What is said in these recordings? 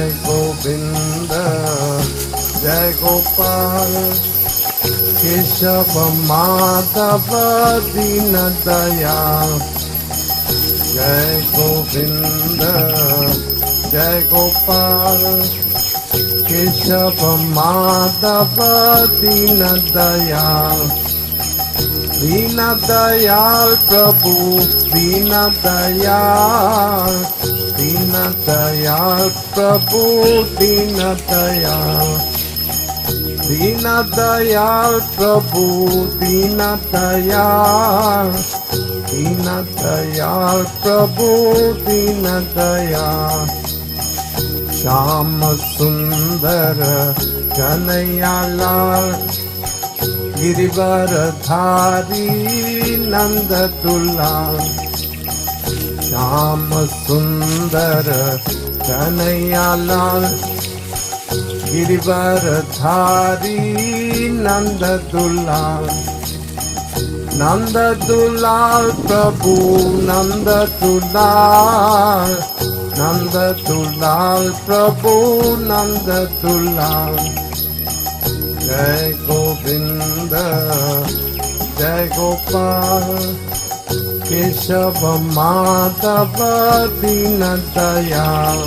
जय गोविंद जय गोपाल केशव माधव दीन दयाल जय गोविंद जय गोपाल केशव माधव दीन दयाल प्रभु दीन दयाल प्रभु दीन दयाल प्रभु दीन दयाल प्रभु दीन दयाल श्याम सुंदर कन्हैया लाल गिरिवर धारी नंद दुलाल श्याम सुंदर कन्हैया लाल गिरिवर धारी नंद दुलाल प्रभु नंद दुलाल प्रभु नंद दुलाल जय गोविंद जय गोपाल केशव माधव दीन दयाल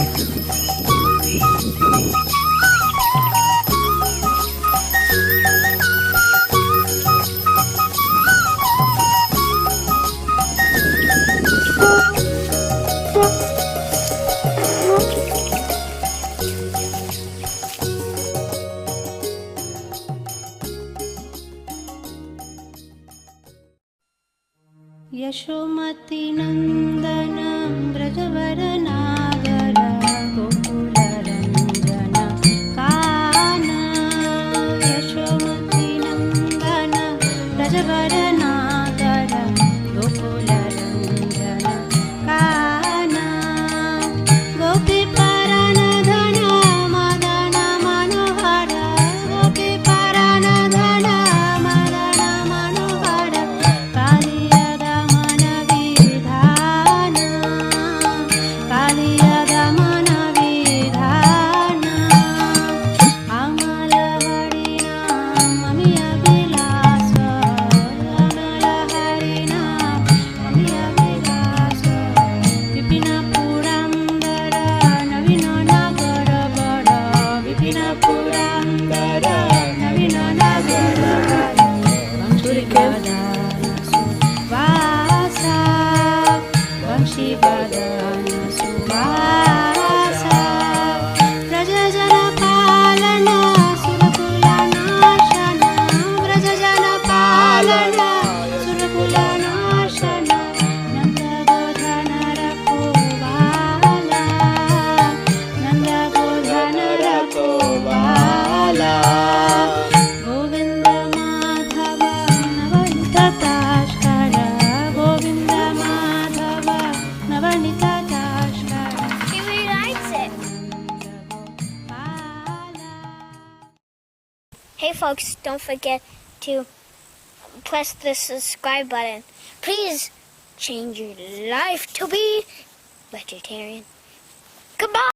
यशोमती नंदन ब्रजवर नागर गोकुल रंजन काना यशोमती नंदन ब्रजवर नागर गोकुल रंजन काना गोपी परन धन मदन मनोहर गोपी परन धन मदन मनोहर Hey folks, don't forget to press the subscribe button. Please change your life to be vegetarian. Goodbye!